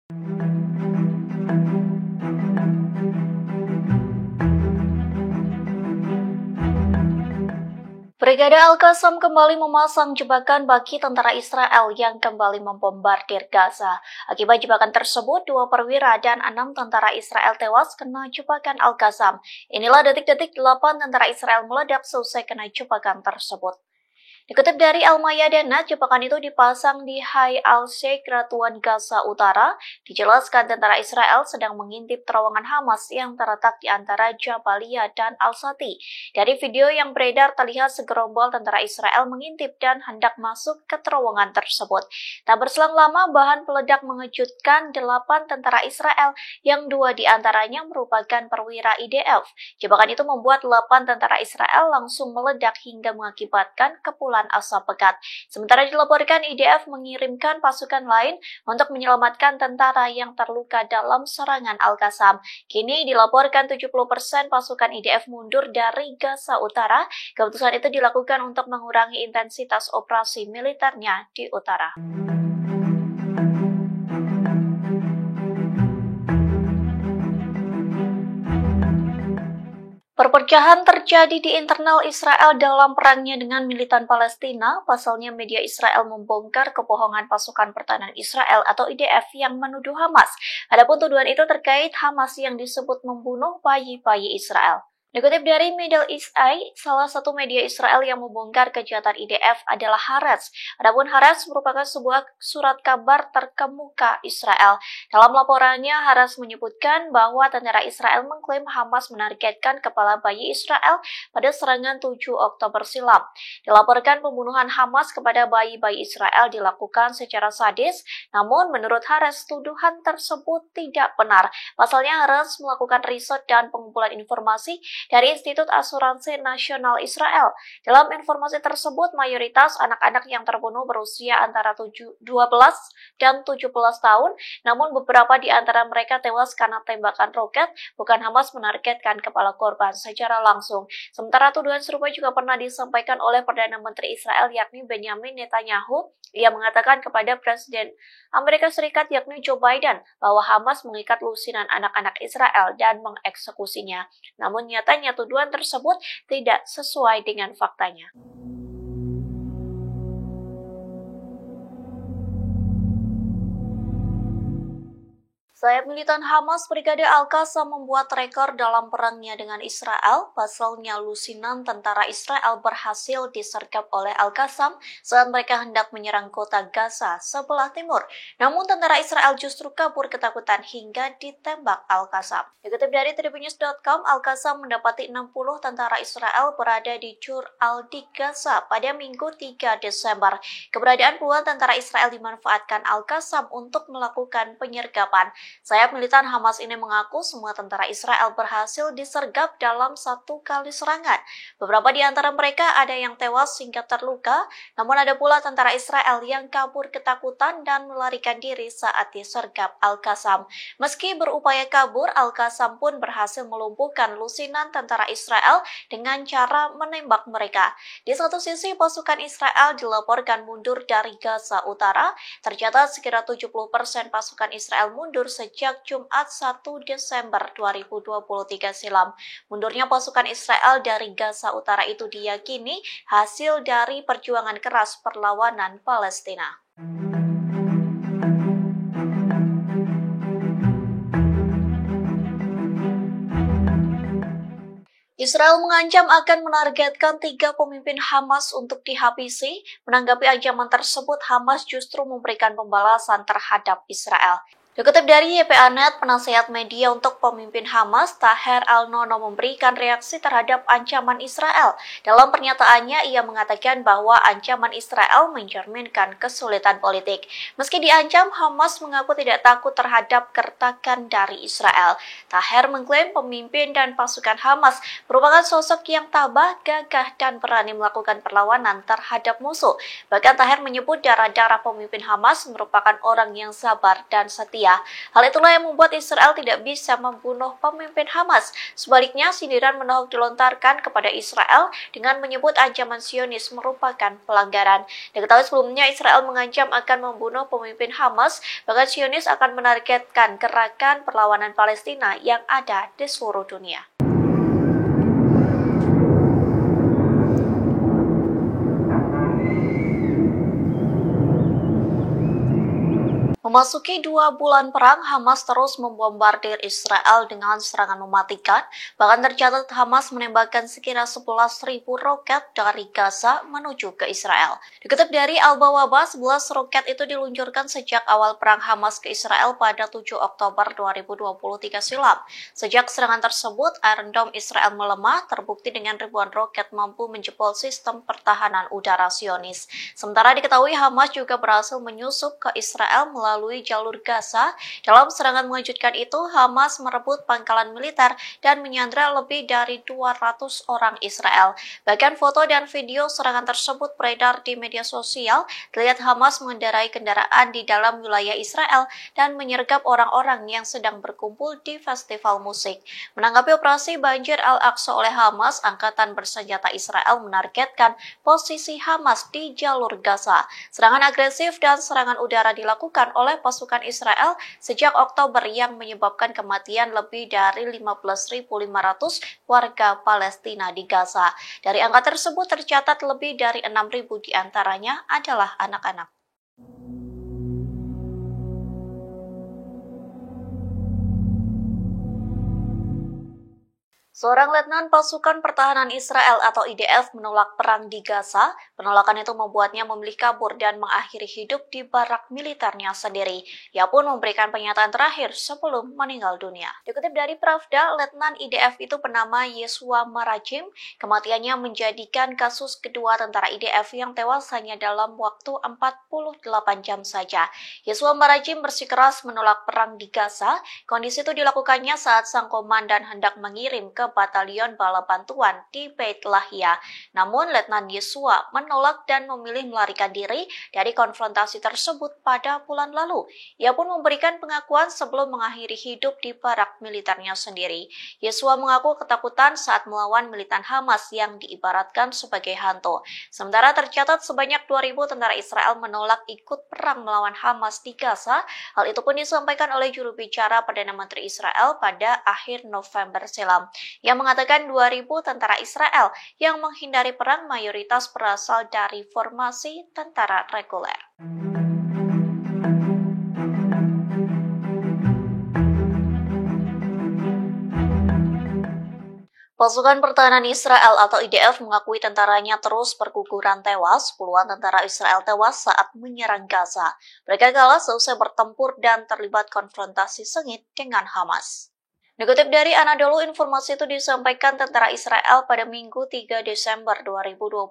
Brigade Al-Qassam kembali memasang jebakan bagi tentara Israel yang kembali membombardir Gaza. Akibat jebakan tersebut, 2 perwira dan 6 tentara Israel tewas kena jebakan Al-Qassam. Inilah detik-detik 8 tentara Israel meledak selesai kena jebakan tersebut. Dikutip dari Al-Mayadeen, jebakan itu dipasang di Hai Al-Sheikh Ratuan Gaza Utara. Dijelaskan tentara Israel sedang mengintip terowongan Hamas yang terletak di antara Jabalia dan Al-Sati. Dari video yang beredar terlihat segerombol tentara Israel mengintip dan hendak masuk ke terowongan tersebut. Tak berselang lama, bahan peledak mengejutkan 8 tentara Israel yang 2 diantaranya merupakan perwira IDF. Jebakan itu membuat 8 tentara Israel langsung meledak hingga mengakibatkan kepulan asap pekat. Sementara dilaporkan IDF mengirimkan pasukan lain untuk menyelamatkan tentara yang terluka dalam serangan Al-Qassam. Kini dilaporkan 70% pasukan IDF mundur dari Gaza Utara. Keputusan itu dilakukan untuk mengurangi intensitas operasi militernya di utara. Perpecahan terjadi di internal Israel dalam perangnya dengan militan Palestina. Pasalnya media Israel membongkar kebohongan pasukan pertahanan Israel atau IDF yang menuduh Hamas. Adapun tuduhan itu terkait Hamas yang disebut membunuh bayi-bayi Israel. Dikutip dari Middle East Eye, salah satu media Israel yang membongkar kejahatan IDF adalah Haaretz. Adapun Haaretz merupakan sebuah surat kabar terkemuka Israel. Dalam laporannya, Haaretz menyebutkan bahwa tentara Israel mengklaim Hamas menargetkan kepala bayi Israel pada serangan 7 Oktober silam. Dilaporkan pembunuhan Hamas kepada bayi-bayi Israel dilakukan secara sadis, namun menurut Haaretz, tuduhan tersebut tidak benar. Pasalnya, Haaretz melakukan riset dan pengumpulan informasi dari Institut Asuransi Nasional Israel. Dalam informasi tersebut, mayoritas anak-anak yang terbunuh berusia antara 12 dan 17 tahun, namun beberapa di antara mereka tewas karena tembakan roket, bukan Hamas menargetkan kepala korban secara langsung. Sementara tuduhan serupa juga pernah disampaikan oleh Perdana Menteri Israel yakni Benjamin Netanyahu. Ia mengatakan kepada Presiden Amerika Serikat yakni Joe Biden bahwa Hamas mengikat lusinan anak-anak Israel dan mengeksekusinya. Namun nyatanya tuduhan tersebut tidak sesuai dengan faktanya. Sayap militan Hamas Brigade Al-Qassam membuat rekor dalam perangnya dengan Israel. Pasalnya lusinan tentara Israel berhasil disergap oleh Al-Qassam saat mereka hendak menyerang kota Gaza sebelah timur. Namun tentara Israel justru kabur ketakutan hingga ditembak Al-Qassam. Dikutip dari tribunnews.com, Al-Qassam mendapati 60 tentara Israel berada di Jur al-Di Gaza pada Minggu 3 Desember. Keberadaan puluhan tentara Israel dimanfaatkan Al-Qassam untuk melakukan penyergapan. Sayap militan Hamas ini mengaku semua tentara Israel berhasil disergap dalam satu kali serangan. Beberapa di antara mereka ada yang tewas hingga terluka, namun ada pula tentara Israel yang kabur ketakutan dan melarikan diri saat disergap Al-Qassam. Meski berupaya kabur, Al-Qassam pun berhasil melumpuhkan lusinan tentara Israel dengan cara menembak mereka. Di satu sisi, pasukan Israel dilaporkan mundur dari Gaza Utara. Tercatat sekitar 70% pasukan Israel mundur sejak Jumat 1 Desember 2023 silam. Mundurnya pasukan Israel dari Gaza Utara itu diyakini hasil dari perjuangan keras perlawanan Palestina. Israel mengancam akan menargetkan 3 pemimpin Hamas untuk dihabisi. Menanggapi ancaman tersebut, Hamas justru memberikan pembalasan terhadap Israel. Dikutip dari YPA.net, penasehat media untuk pemimpin Hamas, Taher Al-Nono memberikan reaksi terhadap ancaman Israel. Dalam pernyataannya, ia mengatakan bahwa ancaman Israel mencerminkan kesulitan politik. Meski diancam, Hamas mengaku tidak takut terhadap gertakan dari Israel. Taher mengklaim pemimpin dan pasukan Hamas merupakan sosok yang tabah, gagah, dan berani melakukan perlawanan terhadap musuh. Bahkan Taher menyebut darah-darah pemimpin Hamas merupakan orang yang sabar dan setia. Gaza. Hal itulah yang membuat Israel tidak bisa membunuh pemimpin Hamas. Sebaliknya, sindiran menohok dilontarkan kepada Israel dengan menyebut ancaman Zionis merupakan pelanggaran. Diketahui sebelumnya Israel mengancam akan membunuh pemimpin Hamas, bahkan Zionis akan menargetkan gerakan perlawanan Palestina yang ada di seluruh dunia. Memasuki 2 bulan perang, Hamas terus membombardir Israel dengan serangan mematikan. Bahkan tercatat Hamas menembakkan sekira 11.000 roket dari Gaza menuju ke Israel. Dikutip dari Al-Bawaba, 11 roket itu diluncurkan sejak awal perang Hamas ke Israel pada 7 Oktober 2023 silam. Sejak serangan tersebut, Iron Dome Israel melemah, terbukti dengan ribuan roket mampu menjebol sistem pertahanan udara Zionis. Sementara diketahui Hamas juga berhasil menyusup ke Israel melalui jalur Gaza. Dalam serangan mengejutkan itu, Hamas merebut pangkalan militer dan menyandra lebih dari 200 orang Israel. Bahkan foto dan video serangan tersebut beredar di media sosial. Terlihat Hamas mengendarai kendaraan di dalam wilayah Israel dan menyergap orang-orang yang sedang berkumpul di festival musik. Menanggapi operasi banjir Al-Aqsa oleh Hamas, Angkatan Bersenjata Israel menargetkan posisi Hamas di jalur Gaza. Serangan agresif dan serangan udara dilakukan oleh pasukan Israel sejak Oktober yang menyebabkan kematian lebih dari 15.500 warga Palestina di Gaza. Dari angka tersebut tercatat lebih dari 6.000 diantaranya adalah anak-anak. Seorang letnan pasukan pertahanan Israel atau IDF menolak perang di Gaza. Penolakan itu membuatnya memilih kabur dan mengakhiri hidup di barak militernya sendiri. Ia pun memberikan pernyataan terakhir sebelum meninggal dunia. Dikutip dari Pravda, letnan IDF itu bernama Yeshua Marajim. Kematiannya menjadikan kasus kedua tentara IDF yang tewas hanya dalam waktu 48 jam saja. Yeshua Marajim bersikeras menolak perang di Gaza. Kondisi itu dilakukannya saat sang komandan hendak mengirim ke batalion bala bantuan di Beit Lahia. Namun Letnan Yeshua menolak dan memilih melarikan diri dari konfrontasi tersebut pada bulan lalu. Ia pun memberikan pengakuan sebelum mengakhiri hidup di barak militernya sendiri. Yeshua mengaku ketakutan saat melawan militan Hamas yang diibaratkan sebagai hantu. Sementara tercatat sebanyak 2.000 tentara Israel menolak ikut perang melawan Hamas di Gaza. Hal itu pun disampaikan oleh juru bicara Perdana Menteri Israel pada akhir November silam. Yang mengatakan 2.000 tentara Israel yang menghindari perang mayoritas berasal dari formasi tentara reguler. Pasukan Pertahanan Israel atau IDF mengakui tentaranya terus berguguran tewas. Puluhan tentara Israel tewas saat menyerang Gaza. Mereka kalah selesai bertempur dan terlibat konfrontasi sengit dengan Hamas. Dikutip dari Anadolu, informasi itu disampaikan tentara Israel pada Minggu 3 Desember 2023.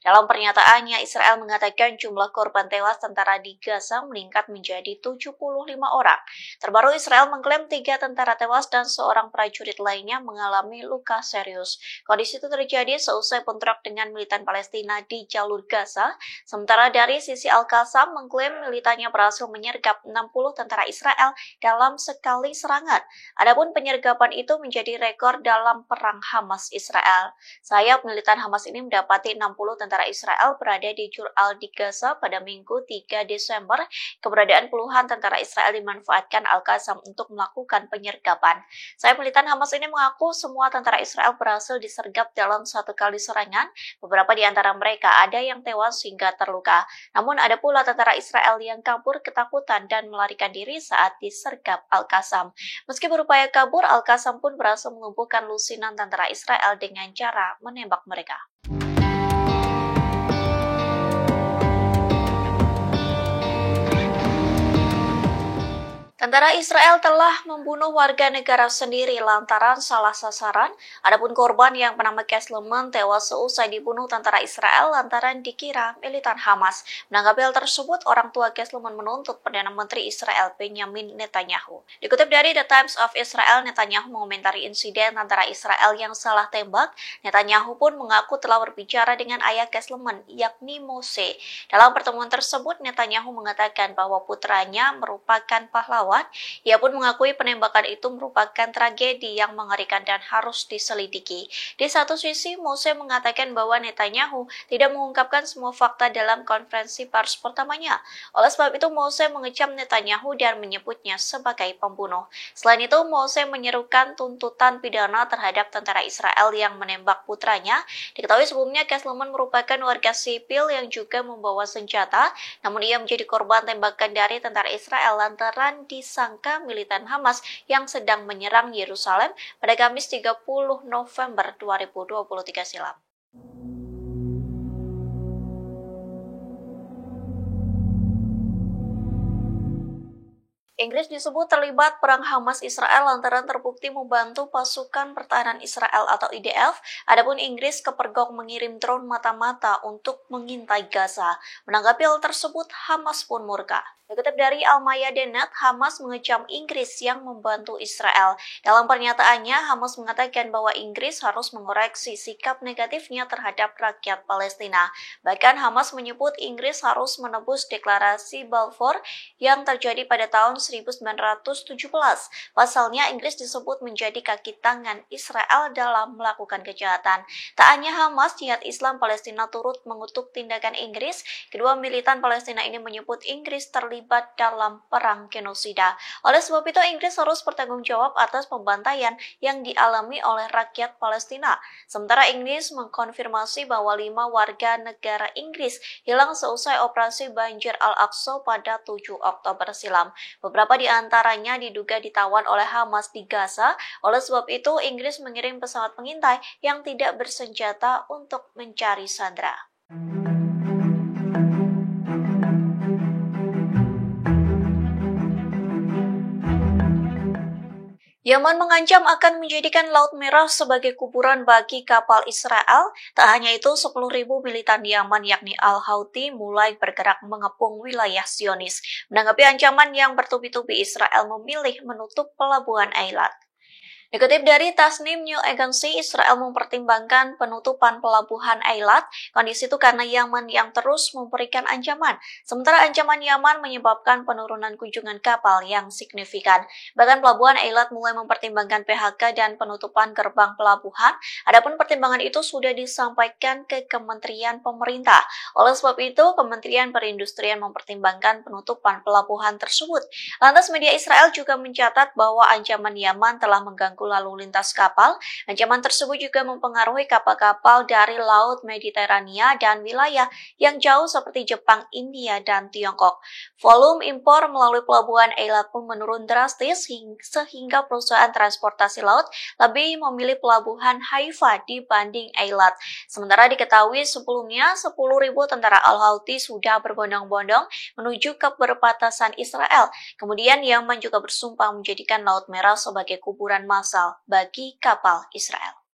Dalam pernyataannya, Israel mengatakan jumlah korban tewas tentara di Gaza meningkat menjadi 75 orang. Terbaru Israel mengklaim 3 tentara tewas dan seorang prajurit lainnya mengalami luka serius. Kondisi itu terjadi seusai bentrok dengan militan Palestina di jalur Gaza. Sementara dari sisi Al-Qassam mengklaim militannya berhasil menyergap 60 tentara Israel dalam sekali serangan. Adapun penyergapan itu menjadi rekor dalam perang Hamas-Israel. Sayap militan Hamas ini mendapati 60 tentara Israel berada di Jur al-di Gaza pada Minggu 3 Desember. Keberadaan puluhan tentara Israel dimanfaatkan Al-Qassam untuk melakukan penyergapan. Sayap militan Hamas ini mengaku semua tentara Israel berhasil disergap dalam satu kali serangan. Beberapa di antara mereka ada yang tewas hingga terluka. Namun ada pula tentara Israel yang kabur ketakutan dan melarikan diri saat disergap Al-Qassam. Meski berupaya kabur, Al-Qassam pun berhasil melumpuhkan lusinan tentara Israel dengan cara menembak mereka. Tentara Israel telah membunuh warga negara sendiri lantaran salah sasaran. Adapun korban yang bernama Kesleman tewas seusai dibunuh tentara Israel lantaran dikira militan Hamas. Menanggapi hal tersebut, orang tua Kesleman menuntut Perdana Menteri Israel Benjamin Netanyahu. Dikutip dari The Times of Israel, Netanyahu mengomentari insiden tentara Israel yang salah tembak. Netanyahu pun mengaku telah berbicara dengan ayah Kesleman, yakni Mose. Dalam pertemuan tersebut, Netanyahu mengatakan bahwa putranya merupakan pahlawan. Ia pun mengakui penembakan itu merupakan tragedi yang mengerikan dan harus diselidiki. Di satu sisi, Mose mengatakan bahwa Netanyahu tidak mengungkapkan semua fakta dalam konferensi pers pertamanya. Oleh sebab itu, Mose mengecam Netanyahu dan menyebutnya sebagai pembunuh. Selain itu, Mose menyerukan tuntutan pidana terhadap tentara Israel yang menembak putranya. Diketahui sebelumnya Kesleman merupakan warga sipil yang juga membawa senjata, namun ia menjadi korban tembakan dari tentara Israel lantaran disangka militan Hamas yang sedang menyerang Yerusalem pada Kamis 30 November 2023 silam. Inggris disebut terlibat perang Hamas-Israel lantaran terbukti membantu pasukan pertahanan Israel atau IDF. Adapun Inggris kepergok mengirim drone mata-mata untuk mengintai Gaza. Menanggapi hal tersebut, Hamas pun murka. Dikutip dari Al-Mayadeen, Hamas mengecam Inggris yang membantu Israel. Dalam pernyataannya, Hamas mengatakan bahwa Inggris harus mengoreksi sikap negatifnya terhadap rakyat Palestina. Bahkan Hamas menyebut Inggris harus menebus deklarasi Balfour yang terjadi pada tahun 1917. Pasalnya, Inggris disebut menjadi kaki tangan Israel dalam melakukan kejahatan. Tak hanya Hamas, Jihad Islam Palestina turut mengutuk tindakan Inggris. Kedua militan Palestina ini menyebut Inggris terlibat dalam perang genosida. Oleh sebab itu, Inggris harus bertanggung jawab atas pembantaian yang dialami oleh rakyat Palestina. Sementara Inggris mengkonfirmasi bahwa 5 warga negara Inggris hilang seusai operasi banjir Al-Aqsa pada 7 Oktober silam. Beberapa di antaranya diduga ditawan oleh Hamas di Gaza. Oleh sebab itu, Inggris mengirim pesawat pengintai yang tidak bersenjata untuk mencari sandera. Yaman mengancam akan menjadikan Laut Merah sebagai kuburan bagi kapal Israel. Tak hanya itu, 10.000 militan Yaman yakni Al-Houthi mulai bergerak mengepung wilayah Zionis. Menanggapi ancaman yang bertubi-tubi, Israel memilih menutup pelabuhan Eilat. Dikutip dari Tasnim News Agency, Israel mempertimbangkan penutupan pelabuhan Eilat. Kondisi itu karena Yaman yang terus memberikan ancaman. Sementara ancaman Yaman menyebabkan penurunan kunjungan kapal yang signifikan. Bahkan pelabuhan Eilat mulai mempertimbangkan PHK dan penutupan gerbang pelabuhan. Adapun pertimbangan itu sudah disampaikan ke Kementerian Pemerintah. Oleh sebab itu, Kementerian Perindustrian mempertimbangkan penutupan pelabuhan tersebut. Lantas media Israel juga mencatat bahwa ancaman Yaman telah mengganggu lalu lintas kapal. Ancaman tersebut juga mempengaruhi kapal-kapal dari Laut Mediterania dan wilayah yang jauh seperti Jepang, India, dan Tiongkok. Volume impor melalui pelabuhan Eilat pun menurun drastis sehingga perusahaan transportasi laut lebih memilih pelabuhan Haifa dibanding Eilat. Sementara diketahui sebelumnya 10.000 tentara Al-Houthi sudah berbondong-bondong menuju ke perbatasan Israel. Kemudian Yaman juga bersumpah menjadikan Laut Merah sebagai kuburan massal bagi kapal Israel.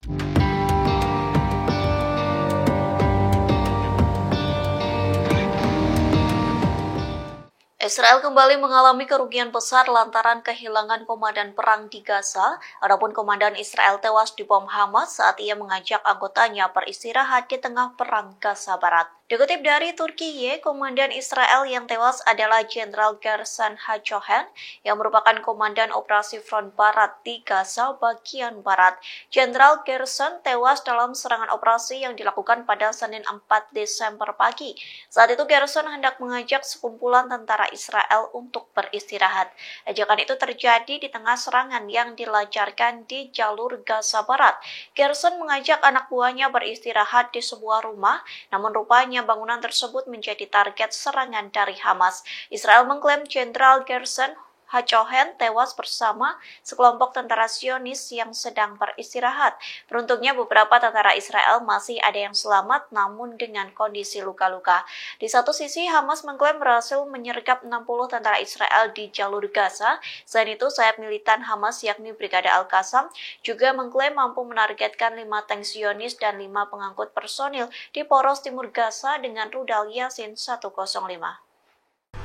Israel kembali mengalami kerugian besar lantaran kehilangan komandan perang di Gaza. Adapun komandan Israel tewas dibom Hamas saat ia mengajak anggotanya beristirahat di tengah perang Gaza Barat. Dikutip dari Turkiye, komandan Israel yang tewas adalah Jenderal Gerson Hacohen yang merupakan komandan operasi front barat di Gaza bagian barat. Jenderal Gerson tewas dalam serangan operasi yang dilakukan pada Senin 4 Desember pagi. Saat itu Gerson hendak mengajak sekumpulan tentara Israel untuk beristirahat. Ajakan itu terjadi di tengah serangan yang dilancarkan di jalur Gaza Barat. Gerson mengajak anak buahnya beristirahat di sebuah rumah, namun rupanya bangunan tersebut menjadi target serangan dari Hamas. Israel mengklaim Jenderal Gerson Hacohen tewas bersama sekelompok tentara Zionis yang sedang beristirahat. Beruntungnya beberapa tentara Israel masih ada yang selamat namun dengan kondisi luka-luka. Di satu sisi, Hamas mengklaim berhasil menyergap 60 tentara Israel di jalur Gaza. Selain itu, sayap militan Hamas yakni Brigade Al-Qassam juga mengklaim mampu menargetkan 5 tank Zionis dan 5 pengangkut personil di poros timur Gaza dengan rudal Yasin 105.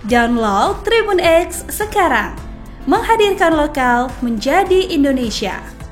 Download Tribun X sekarang, menghadirkan lokal menjadi Indonesia.